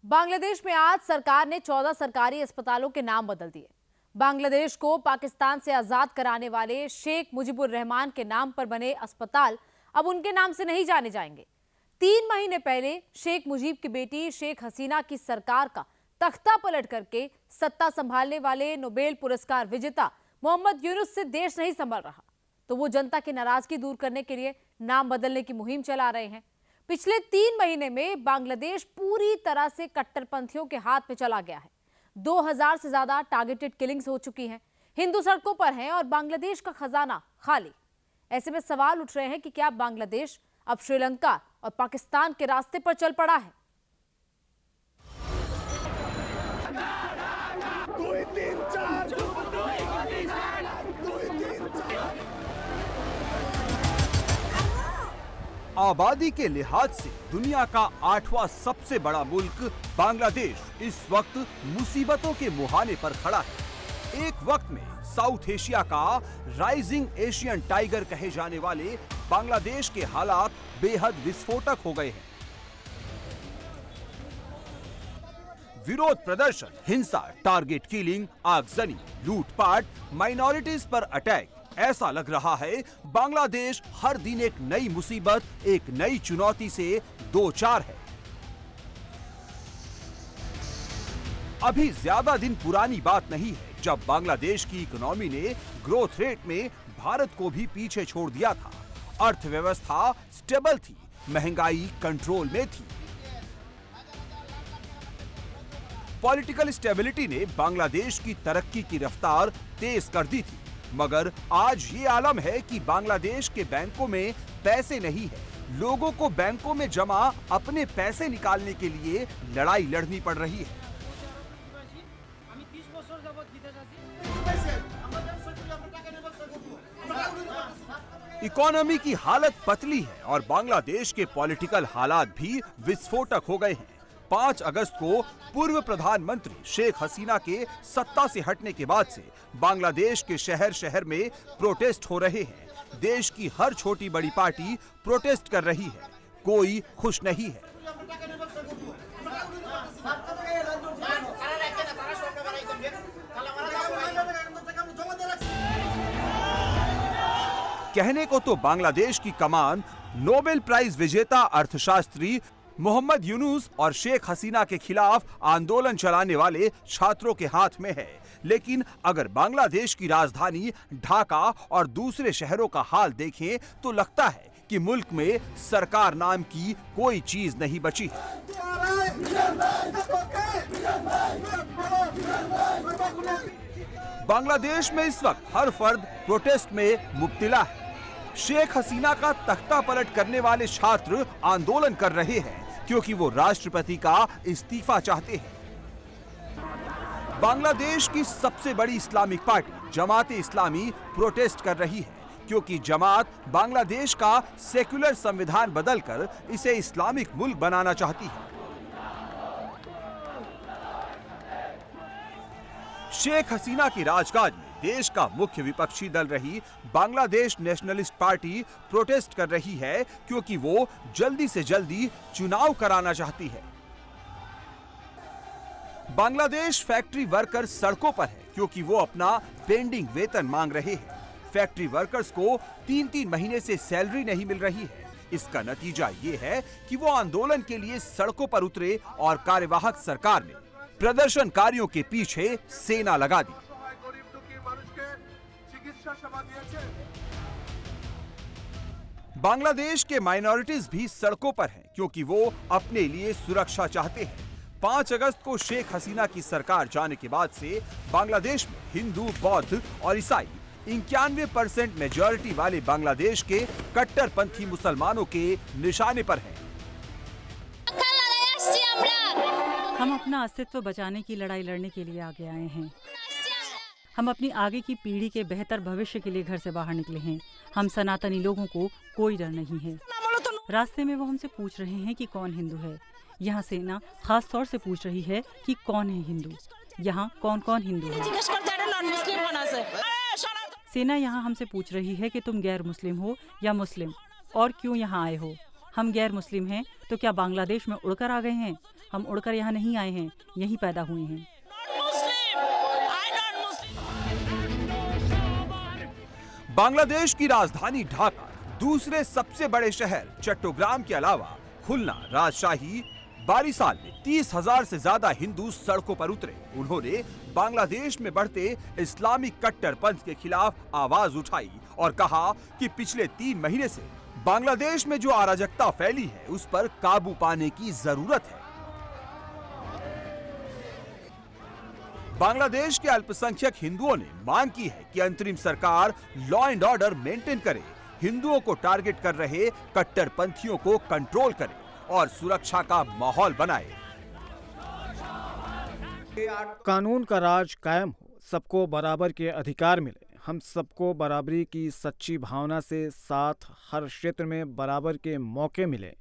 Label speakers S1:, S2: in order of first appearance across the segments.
S1: बांग्लादेश में आज सरकार ने 14 सरकारी अस्पतालों के नाम बदल दिए। बांग्लादेश को पाकिस्तान से आजाद कराने वाले शेख मुजीबुर रहमान के नाम पर बने अस्पताल अब उनके नाम से नहीं जाने जाएंगे। 3 महीने पहले शेख मुजीब की बेटी शेख हसीना की सरकार का तख्ता पलट करके सत्ता संभालने वाले नोबेल पुरस्कार विजेता मोहम्मद यूनुस से देश नहीं संभल रहा, तो वो जनता की नाराजगी दूर करने के लिए नाम बदलने की मुहिम चला रहे हैं। पिछले 3 महीने में बांग्लादेश पूरी तरह से कट्टरपंथियों के हाथ में चला गया है। 2000 से ज्यादा टारगेटेड किलिंग्स हो चुकी हैं। हिंदू सड़कों पर हैं और बांग्लादेश का खजाना खाली। ऐसे में सवाल उठ रहे हैं कि क्या बांग्लादेश अब श्रीलंका और पाकिस्तान के रास्ते पर चल पड़ा है?
S2: आबादी के लिहाज से दुनिया का 8वां सबसे बड़ा मुल्क बांग्लादेश इस वक्त मुसीबतों के मुहाने पर खड़ा है। एक वक्त में साउथ एशिया का राइजिंग एशियन टाइगर कहे जाने वाले बांग्लादेश के हालात बेहद विस्फोटक हो गए हैं। विरोध प्रदर्शन, हिंसा, टारगेट किलिंग, आगजनी, लूटपाट, माइनॉरिटीज पर अटैक, ऐसा लग रहा है बांग्लादेश हर दिन एक नई मुसीबत, एक नई चुनौती से दो चार है। अभी ज्यादा दिन पुरानी बात नहीं है जब बांग्लादेश की इकोनॉमी ने ग्रोथ रेट में भारत को भी पीछे छोड़ दिया था। अर्थव्यवस्था स्टेबल थी, महंगाई कंट्रोल में थी। पॉलिटिकल स्टेबिलिटी ने बांग्लादेश की तरक्की की रफ्तार तेज कर दी थी, मगर आज ये आलम है कि बांग्लादेश के बैंकों में पैसे नहीं है। लोगों को बैंकों में जमा अपने पैसे निकालने के लिए लड़ाई लड़नी पड़ रही है। इकोनॉमी की हालत पतली है और बांग्लादेश के पॉलिटिकल हालात भी विस्फोटक हो गए हैं। 5 अगस्त को पूर्व प्रधानमंत्री शेख हसीना के सत्ता से हटने के बाद से बांग्लादेश के शहर शहर में प्रोटेस्ट हो रहे हैं। देश की हर छोटी बड़ी पार्टी प्रोटेस्ट कर रही है, कोई खुश नहीं है। कहने को तो बांग्लादेश की कमान नोबेल प्राइज विजेता अर्थशास्त्री मोहम्मद यूनुस और शेख हसीना के खिलाफ आंदोलन चलाने वाले छात्रों के हाथ में है, लेकिन अगर बांग्लादेश की राजधानी ढाका और दूसरे शहरों का हाल देखें तो लगता है कि मुल्क में सरकार नाम की कोई चीज नहीं बची है। बांग्लादेश में इस वक्त हर फर्द प्रोटेस्ट में मुब्तिला है। शेख हसीना का तख्ता पलट करने वाले छात्र आंदोलन कर रहे हैं क्योंकि वो राष्ट्रपति का इस्तीफा चाहते हैं। बांग्लादेश की सबसे बड़ी Islamic party Jamaat Islami protest कर रही है क्योंकि जमात बांग्लादेश का सेक्युलर संविधान बदलकर इसे इस्लामिक मुल्क बनाना चाहती है। शेख हसीना की राजकाज में देश का मुख्य विपक्षी दल रही बांग्लादेश नेशनलिस्ट पार्टी प्रोटेस्ट कर रही है क्योंकि वो जल्दी से जल्दी चुनाव कराना चाहती है। बांग्लादेश फैक्ट्री वर्कर्स सड़कों पर है क्योंकि वो अपना पेंडिंग वेतन मांग रहे हैं। फैक्ट्री वर्कर्स को 3-3 महीने से सैलरी नहीं मिल रही है। इसका नतीजा ये है कि वो आंदोलन के लिए सड़कों पर उतरे और कार्यवाहक सरकार ने प्रदर्शनकारियों के पीछे सेना लगा दी। बांग्लादेश के माइनॉरिटीज भी सड़कों पर हैं क्योंकि वो अपने लिए सुरक्षा चाहते हैं। 5 अगस्त को शेख हसीना की सरकार जाने के बाद से बांग्लादेश में हिंदू, बौद्ध और ईसाई 91% मेजॉरिटी वाले बांग्लादेश के कट्टरपंथी मुसलमानों के निशाने पर हैं।
S3: हम अपना अस्तित्व बचाने की लड़ाई लड़ने के लिए आगे आए हैं। हम अपनी आगे की पीढ़ी के बेहतर भविष्य के लिए घर से बाहर निकले हैं। हम सनातनी लोगों को कोई डर नहीं है। रास्ते में वो हमसे पूछ रहे हैं कि कौन हिंदू है। यहाँ सेना खास तौर से पूछ रही है कि कौन है हिंदू। यहाँ कौन कौन हिंदू है। सेना यहाँ हमसे पूछ रही है कि तुम गैर मुस्लिम हो या मुस्लिम और क्यों यहाँ आए हो। हम गैर मुस्लिम हैं तो क्या बांग्लादेश में उड़कर आ गए हैं? हम उड़कर यहाँ नहीं आए हैं, यहीं पैदा हुए हैं।
S2: बांग्लादेश की राजधानी ढाका, दूसरे सबसे बड़े शहर चट्टोग्राम के अलावा खुलना, राजशाही, बारिसाल में 30,000 से ज्यादा हिंदू सड़कों पर उतरे। उन्होंने बांग्लादेश में बढ़ते इस्लामिक कट्टरपंथ के खिलाफ आवाज उठाई और कहा कि पिछले 3 महीने से बांग्लादेश में जो अराजकता फैली है उस पर काबू पाने की जरूरत है। बांग्लादेश के अल्पसंख्यक हिंदुओं ने मांग की है कि अंतरिम सरकार लॉ एंड ऑर्डर मेंटेन करे, हिंदुओं को टारगेट कर रहे कट्टरपंथियों को कंट्रोल करे और सुरक्षा का माहौल बनाए।
S4: कानून का राज कायम हो, सबको बराबर के अधिकार मिले, हम सबको बराबरी की सच्ची भावना से साथ हर क्षेत्र में बराबर के मौके मिले।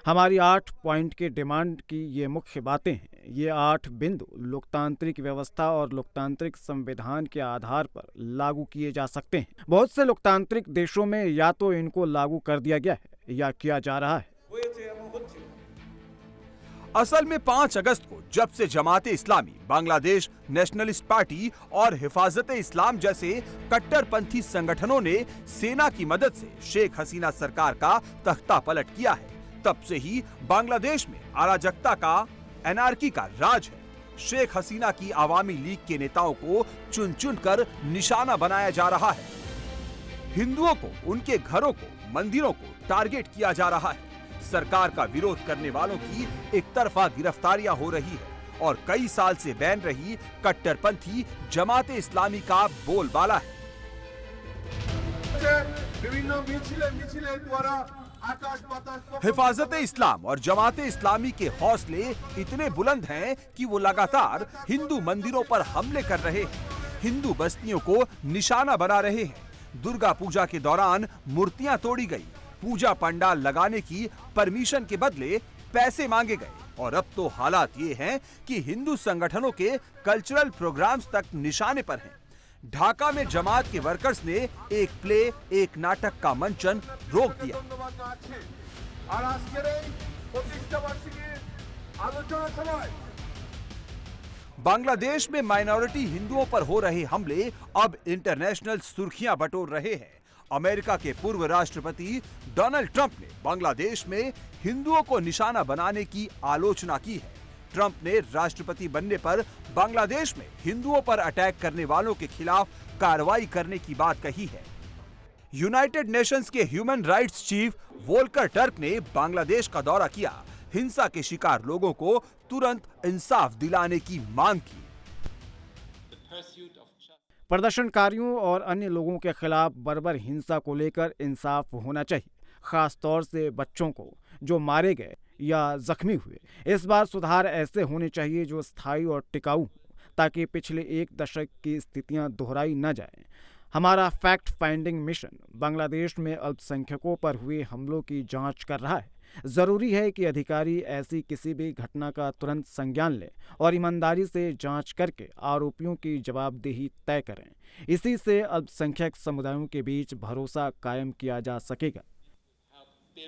S4: हमारी 8 पॉइंट के डिमांड की ये मुख्य बातें हैं। ये 8 बिंदु लोकतांत्रिक व्यवस्था और लोकतांत्रिक संविधान के आधार पर लागू किए जा सकते हैं। बहुत से लोकतांत्रिक देशों में या तो इनको लागू कर दिया गया है या किया जा रहा है।
S2: असल में 5 अगस्त को जब से जमाते इस्लामी, बांग्लादेश नेशनलिस्ट पार्टी और हिफाजते इस्लाम जैसे कट्टरपंथी संगठनों ने सेना की मदद से शेख हसीना सरकार का तख्ता पलट किया है, तब से ही बांग्लादेश में अराजकता का, एनार्की का राज है। शेख हसीना की आवामी लीग के नेताओं को चुन चुन कर निशाना बनाया जा रहा है। हिंदुओं को, उनके घरों को, मंदिरों को टारगेट किया जा रहा है। सरकार का विरोध करने वालों की एक तरफा गिरफ्तारियां हो रही है और कई साल से बैन रही कट्टरपंथी जमाते इस्लामी का बोलबाला है। हिफाजते इस्लाम और जमाते इस्लामी के हौसले इतने बुलंद हैं कि वो लगातार हिंदू मंदिरों पर हमले कर रहे हैं, हिंदू बस्तियों को निशाना बना रहे हैं। दुर्गा पूजा के दौरान मूर्तियां तोड़ी गई, पूजा पंडाल लगाने की परमिशन के बदले पैसे मांगे गए और अब तो हालात ये हैं कि हिंदू संगठनों के कल्चरल प्रोग्राम्स तक निशाने पर हैं। ढाका में जमात के वर्कर्स ने एक प्ले, एक नाटक का मंचन रोक दिया। बांग्लादेश में माइनॉरिटी हिंदुओं पर हो रहे हमले अब इंटरनेशनल सुर्खियां बटोर रहे हैं। अमेरिका के पूर्व राष्ट्रपति डोनाल्ड ट्रंप ने बांग्लादेश में हिंदुओं को निशाना बनाने की आलोचना की है। ट्रंप ने राष्ट्रपति बनने पर बांग्लादेश में हिंदुओं पर अटैक करने वालों के खिलाफ कार्रवाई करने की बात कही है। यूनाइटेड नेशंस के human rights chief Volker Turk ने बांग्लादेश का दौरा किया, हिंसा के शिकार लोगों को तुरंत इंसाफ दिलाने की मांग की।
S4: प्रदर्शनकारियों और अन्य लोगों के खिलाफ बर्बर हिंसा को लेकर इंसाफ होना चाहिए, खास तौर से बच्चों को जो मारे गए या जख्मी हुए। इस बार सुधार ऐसे होने चाहिए जो स्थायी और टिकाऊ हो, ताकि पिछले 1 दशक की स्थितियां दोहराई न जाएं। हमारा फैक्ट फाइंडिंग मिशन बांग्लादेश में अल्पसंख्यकों पर हुए हमलों की जांच कर रहा है। जरूरी है कि अधिकारी ऐसी किसी भी घटना का तुरंत संज्ञान लें और ईमानदारी से जांच करके आरोपियों की जवाबदेही तय करें। इसी से अल्पसंख्यक समुदायों के बीच भरोसा कायम किया जा सकेगा।